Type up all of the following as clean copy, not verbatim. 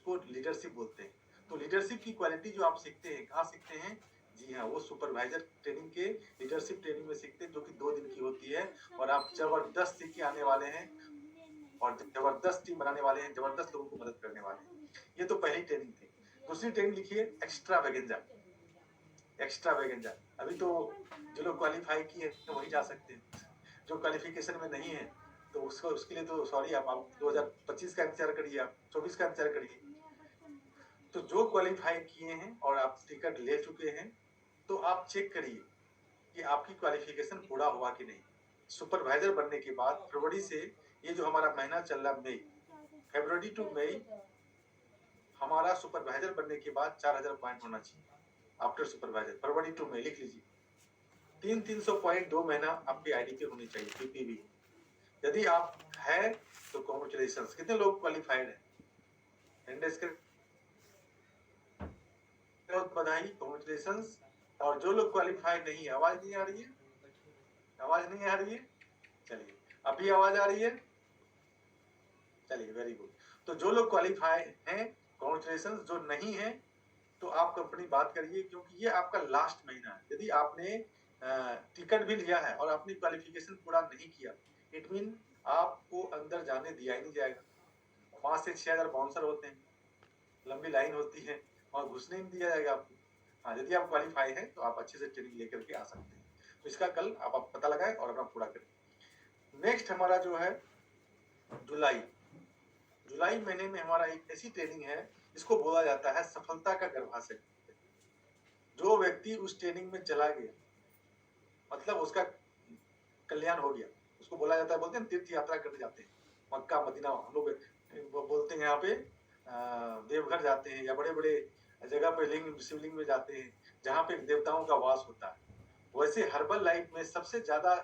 उसको लीडरशिप बोलते हैं। तो लीडरशिप की क्वालिटी जो आप सीखते हैं, कहाँ सीखते हैं? जी हाँ, वो सुपरवाइजर ट्रेनिंग के लीडरशिप ट्रेनिंग में सीखते हैं, जो कि 2 दिन की होती है और आप जबरदस्त सीख के आने वाले हैं और जबरदस्त टीम बनाने वाले हैं, जबरदस्त लोगों को मदद करने वाले हैं। ये तो पहली ट्रेनिंग थी। दूसरी ट्रेनिंग लिखिए एक्स्ट्रावेगेंजा। एक्स्ट्रावेगेंजा अभी तो जो लोग क्वालिफाई किए हैं वही जा सकते हैं, जो क्वालिफिकेशन में नहीं है तो उसको उसके लिए तो सॉरी, आप 2025 का इंतजार करिए, आप 24 का इंतजार करिए। तो जो क्वालिफाई किए हैं और आप टिकट ले चुके हैं, तो आप चेक करिए कि आपकी क्वालिफिकेशन पूरा हुआ कि नहीं। सुपरवाइजर बनने के बाद फरवरी से, ये जो हमारा महीना चल रहा मई, फरवरी टू मई, हमारा सुपरवाइजर बनने के बाद 4000 पॉइंट होना चाहिए आफ्टर सुपरवाइजर। फरवरी टू मई लिख लीजिए, 300 पॉइंट 2 महीना आपकी आईडी पे होनी चाहिए, पीपीवी। यदि आप है तो कॉन्ग्रेचुलेशन। कितने लोग क्वालिफाइड है? बहुत बधाई, कॉन्ग्रेचुलेशन। और जो लोग क्वालिफाइड नहीं है, आवाज नहीं आ रही है? आवाज नहीं आ रही है? चलिए, अभी आवाज आ रही है? चलिए, वेरी गुड। तो जो लोग क्वालिफाई हैं, कॉन्ग्रेचुलेशन। जो नहीं है तो आप कंपनी बात करिए, क्योंकि ये आपका लास्ट महीना है। यदि आपने टिकट भी लिया है और आपने क्वालिफिकेशन पूरा नहीं किया, इट मीन आपको अंदर जाने दिया ही नहीं जाएगा। 5 से 6000 बाउंसर होते हैं, लंबी लाइन होती है और घुसने नहीं दिया जाएगा आपको। हाँ, यदि आप क्वालिफाई हैं तो आप अच्छे से ट्रेनिंग लेकर के आ सकते हैं। तो इसका कल आप पता लगाएं और अपना पूरा करें। नेक्स्ट हमारा जो है जुलाई। जुलाई महीने में हमारा एक ऐसी ट्रेनिंग है, इसको बोला जाता है सफलता का गर्भाशय। जो व्यक्ति उस ट्रेनिंग में चला गया, मतलब उसका कल्याण हो गया, उसको बोला जाता है, बोलते हैं तीर्थ यात्रा करने जाते हैं, मक्का मदीना, हम लोग बोलते हैं यहाँ पे देवघर जाते हैं, या बड़े बड़े जगह पे लिंग शिवलिंग में जाते हैं जहाँ पे देवताओं का वास होता है। वैसे हर्बल लाइफ में सबसे ज्यादा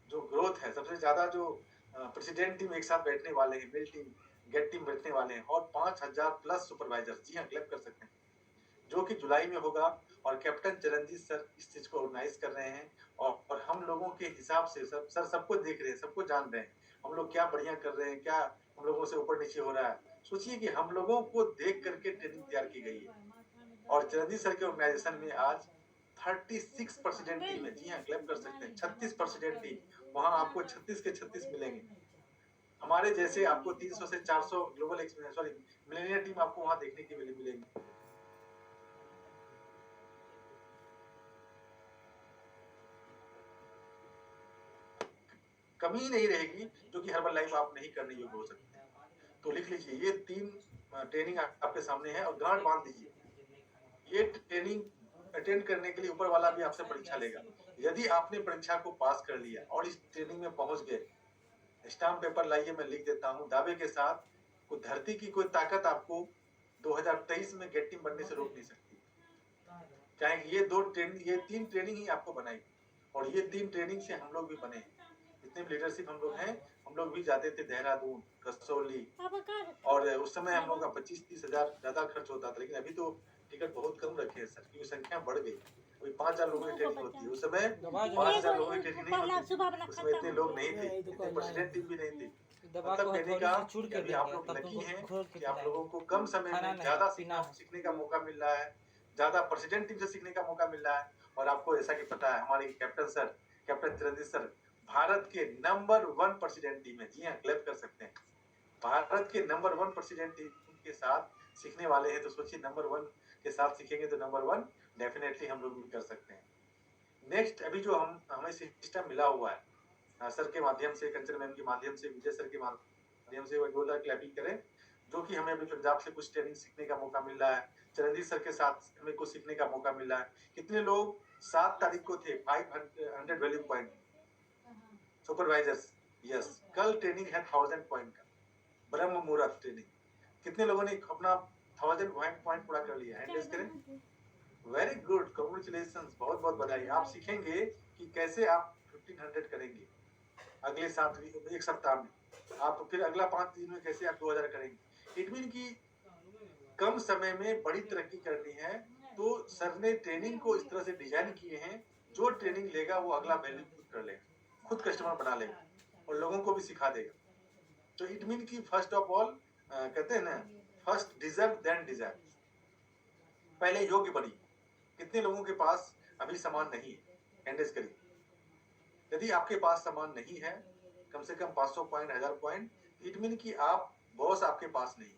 जो ग्रोथ है, सबसे ज्यादा जो प्रेसिडेंट टीम एक साथ बैठने वाले हैं, मिल टीम, गेट टीम बैठने वाले हैं, और 5000 प्लस सुपरवाइजर, जी हाँ, क्लेम कर सकते हैं, जो कि जुलाई में होगा। और कैप्टन चरणजीत सर इस चीज को ऑर्गेनाइज कर रहे हैं और हम लोगों के हिसाब से सर सबको देख रहे हैं, सबको जान रहे हैं हम लोग क्या बढ़िया कर रहे हैं, क्या हम लोगों से ऊपर नीचे हो रहा है। सोचिए कि हम लोगों को देख करके ट्रेनिंग तैयार की गई है और चरणजीत सर के ऑर्गेनाइजेशन में आज 36% टीम है। जी हाँ, क्लेम कर सकते हैं 36% टीम। वहां आपको 36 के 36 मिलेंगे। हमारे जैसे आपको 300 से 400 ग्लोबल सॉरी मिलेनियर टीम आपको वहां देखने के लिए मिलेंगे। कमी ही नहीं रहेगी, जो कि हर्बल लाइफ आप नहीं करने योग्य हो सकते हैं। तो लिख लीजिए, ये 3 ट्रेनिंग आपके सामने है और गांठ बांध दीजिए। ये ट्रेनिंग अटेंड करने के लिए ऊपर वाला भी आपसे परीक्षा लेगा। यदि आपने परीक्षा को पास कर लिया और इस ट्रेनिंग में पहुंच गए, स्टाम्प पेपर लाइए, मैं लिख देता हूं दावे के साथ, कोई धरती की कोई ताकत आपको 2023 में गेट टीम बनने से रोक नहीं सकती। चाहे ये 3 ट्रेनिंग ही आपको बनाएगी, और ये 3 ट्रेनिंग से हम लोग भी बने हैं। जितने भी लीडरशिप हम लोग हैं, हम लोग भी जाते थे देहरादून, कसौली, और उस समय हम लोग का 25-30 हजार ज्यादा खर्च होता था। लेकिन अभी तो टिकट बहुत कम रखे हैं सर, क्योंकि संख्या बढ़ गई। अभी 5000 लोगों की ट्रेनिंग होती है, उस समय 5000 लोगों की ट्रेनिंग नहीं होती थी, उस समय इतने लोग नहीं थे, इतने प्रेसिडेंट टीम भी नहीं थे। मतलब कहने का कि अभी आप लोग लकी हैं कि आप लोगों को कम समय में ज्यादा सीखने का मौका मिल रहा है, ज्यादा प्रेसिडेंट टीम से सीखने का मौका मिल रहा है। और आपको जैसा कि पता है, हमारे कैप्टन सर, कैप्टन चिरंजीव सर भारत के नंबर 1 प्रेसिडेंट टीम है। जी हाँ, क्लैप कर सकते हैं। भारत के नंबर 1 प्रेसिडेंट टीम के साथ सीखने वाले हैं, तो सोचिए नंबर 1 के साथ सीखेंगे तो नंबर 1 डेफिनेटली हम लोग भी कर सकते हैं। नेक्स्ट, अभी जो हमें सिस्टम मिला हुआ है सर के माध्यम से, कंचन मैम के माध्यम से, विजय सर के माध्यम से, वो क्लैपिंग करें, जो कि हमें अभी पंजाब से कुछ ट्रेनिंग सीखने का मौका मिल रहा है, चरणजीत सर के साथ हमें कुछ सीखने का मौका मिल रहा है। कितने लोग 7 तारीख को थे 500 वैल्यू पॉइंट सुपरवाइजर्स? यस, कल ट्रेनिंग है 1000 पॉइंट का, ब्रह्म मुहूर्त ट्रेनिंग। कितने लोगों ने अपना 1000 पॉइंट पूरा कर लिया? हैंड रेज करें। वेरी गुड, कांग्रेचुलेशंस, बहुत बहुत बधाई। आप सीखेंगे कि कैसे आप 1500 करेंगे अगले 1 सप्ताह में, आप फिर अगला 5 दिन में कैसे आप 2000 करेंगे। इट मीन की कम समय में बड़ी तरक्की करनी है। तो सर ने ट्रेनिंग को इस तरह से डिजाइन किए हैं, जो ट्रेनिंग लेगा वो अगला वैल्यू खुद कर लेगा, खुद कस्टमर बना लेगा और लोगों को भी सिखा देगा। तो इट मीन की फर्स्ट ऑफ ऑल कहते हैं ना, फर्स्ट डिजर्व देन डिजायर, पहले योग्य बनिए। कितने लोगों के पास अभी सामान नहीं है? हैंड रेज करिए। यदि आपके पास सामान नहीं है, कम से कम 500 पॉइंट, 1000 पॉइंट, इट मीन कि आप बॉस आपके पास नहीं है।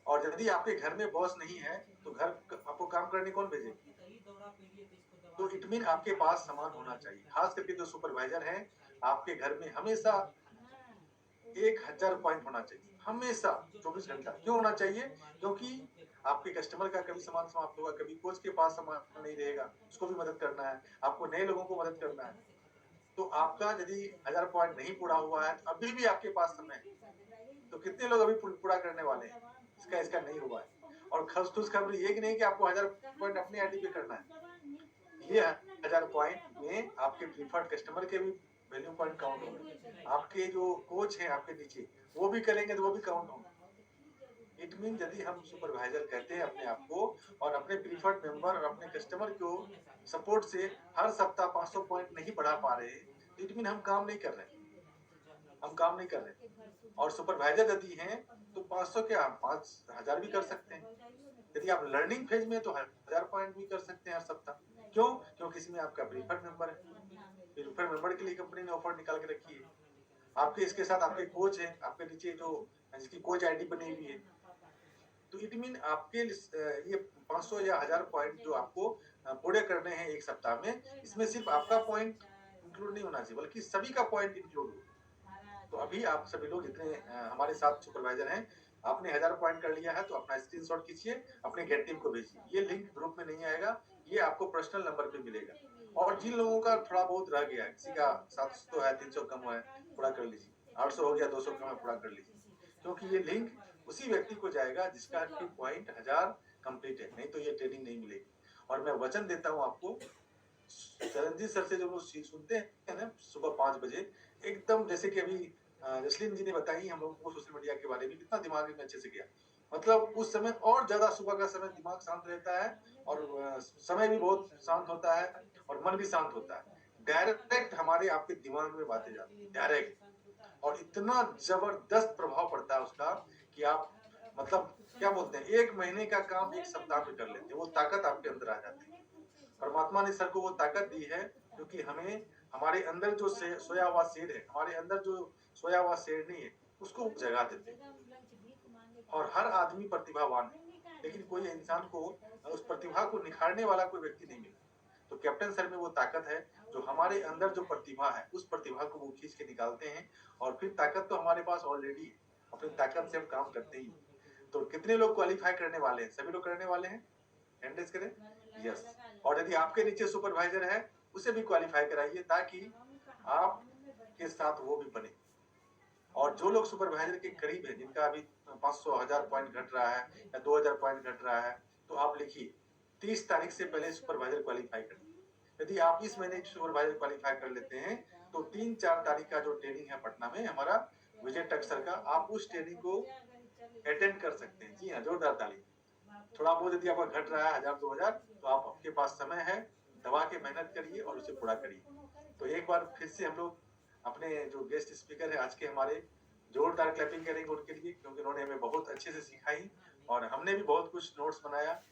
और यदि आपके घर में बॉस नहीं है तो घर आपको काम करने कौन भेजेगा? तो इट मीन आपके पास सामान होना चाहिए। खास करके जो सुपरवाइजर है, आपके घर में हमेशा 1000 पॉइंट होना चाहिए, हमेशा 24 घंटा। क्यों होना चाहिए? क्योंकि आपके कस्टमर का कभी सामान समाप्त होगा, कभी कोच के पास सामान नहीं रहेगा, उसको भी मदद करना है, आपको नए लोगों को मदद करना है। तो आपका यदि 1000 पॉइंट नहीं पूरा हुआ है तो अभी भी आपके पास समय है। तो कितने लोग अभी पूरा करने वाले हैं? इसका नहीं हुआ है। और खुशखबरी ये कि नहीं कि आपको 1000 पॉइंट अपने आईडी पे करना है, ये 1000 पॉइंट में आपके प्रीफर्ड कस्टमर के भी वैल्यू पॉइंट काउंट होंगे, आपके जो कोच हैं आपके नीचे वो भी करेंगे तो वो भी काउंट होंगे। इट मीन यदि हम सुपरवाइजर कहते हैं अपने आप को और अपने प्रीफर्ड मेंबर और अपने कस्टमर को सपोर्ट से हर सप्ताह 500 पॉइंट नहीं बढ़ा पा रहे हैं, तो इट मीन हम काम नहीं कर रहे हैं, हम काम नहीं कर रहे हैं। और सुपरवाइजर यदि हैं तो 500 क्या, 5000 भी कर सकते हैं। यदि आप लर्निंग फेज में तो 1000 पॉइंट भी कर सकते हैं हर सप्ताह। क्यों? क्योंकि इसमें आपका प्रीफर्ड मेंबर है, प्रीफर्ड मेंबर के लिए कंपनी ने ऑफर निकाल के रखी है। आपके इसके साथ आपके कोच हैं, आपके नीचे जो जिसकी कोच आईडी बनी हुई है। तो इट मीन आपके ये 500 या 1000 पॉइंट जो आपको पूरे करने हैं एक सप्ताह में, इसमें सिर्फ आपका पॉइंट इंक्लूड नहीं होना चाहिए बल्कि सभी का पॉइंट इंक्लूड हो। तो अभी आप सभी लोग जितने हमारे साथ सुपरवाइजर हैं, आपने 1000 पॉइंट कर लिया है तो अपना स्क्रीनशॉट खींचिए, अपने गेट टीम को भेजिए। ये लिंक ग्रुप में नहीं आएगा, ये आपको पर्सनल नंबर पे मिलेगा। और जिन लोगों का थोड़ा बहुत रह गया है, किसी का 700 है, 300 कम है, पूरा कर लीजिए। 800 हो गया, 200 कम है, पूरा कर लीजिए। क्योंकि ये लिंक उसी व्यक्ति को जाएगा जिसका की पॉइंट 1000 कंप्लीट है, नहीं तो ये ट्रेनिंग नहीं मिलेगी। और मैं वचन देता हूँ आपको, चरणजीत सर से जो लोग सुनते हैं ना सुबह 5 बजे, एकदम जैसे कि अभी जसलीन जी ने बताई हम लोगों को सोशल मीडिया के बारे में, कितना दिमाग में अच्छे से गया। मतलब उस समय और ज्यादा सुबह का समय दिमाग शांत रहता है और समय भी बहुत शांत होता है और मन भी शांत होता है। डायरेक्ट हमारे आपके दिमाग में बातें जाती है, डायरेक्ट। और इतना जबरदस्त प्रभाव पड़ता है उसका कि आप मतलब क्या बोलते हैं, 1 महीने का काम 1 सप्ताह में कर लेते हैं। वो ताकत आपके अंदर आ जाती है। परमात्मा ने सर को वो ताकत दी है क्योंकि हमें हमारे अंदर जो सोया हुआ शेर है, हमारे अंदर जो सोया हुआ शेरनी है, उसको जगा देते हैं। और हर आदमी प्रतिभावान है, लेकिन कोई इंसान को उस प्रतिभा को निखारने वाला कोई व्यक्ति नहीं मिला। तो कैप्टन सर में वो ताकत है, जो हमारे अंदर जो प्रतिभा है उस प्रतिभा को वो खींच के निकालते हैं। और फिर ताकत तो हमारे पास ऑलरेडी है, अपनी ताकत से हम काम करते ही। तो कितने लोग क्वालिफाई करने वाले हैं? सभी लोग करने वाले हैं? हैंड रेज करें। यस। और यदि आपके नीचे सुपरवाइजर है, उसे भी क्वालिफाई कराइए ताकि आप के साथ वो भी बने। और जो लोग सुपरवाइजर के करीब है, जिनका अभी 500 1000 पॉइंट घट रहा है या 2000 पॉइंट घट रहा है, तो आप लिखिए 30 तारीख से पहले सुपरवाइजर क्वालिफाई कर। यदि आप इस महीने सुपरवाइजर क्वालिफाई कर लेते हैं तो 3-4 तारीख का जो ट्रेनिंग है पटना में हमारा विजय टक सर का, आप उस ट्रेनिंग को अटेंड कर सकते हैं। जी हाँ, जोरदार ताली। थोड़ा बहुत यदि आपका घट रहा है 1000-2000, तो आप आपके पास समय है, दबा के मेहनत करिए और उसे पूरा करिए। तो एक बार फिर से हम लोग अपने जो गेस्ट स्पीकर है आज के हमारे, जोरदार क्लैपिंग करेंगे उनके लिए, क्योंकि उन्होंने हमें बहुत अच्छे से सिखाई और हमने भी बहुत कुछ नोट्स बनाया।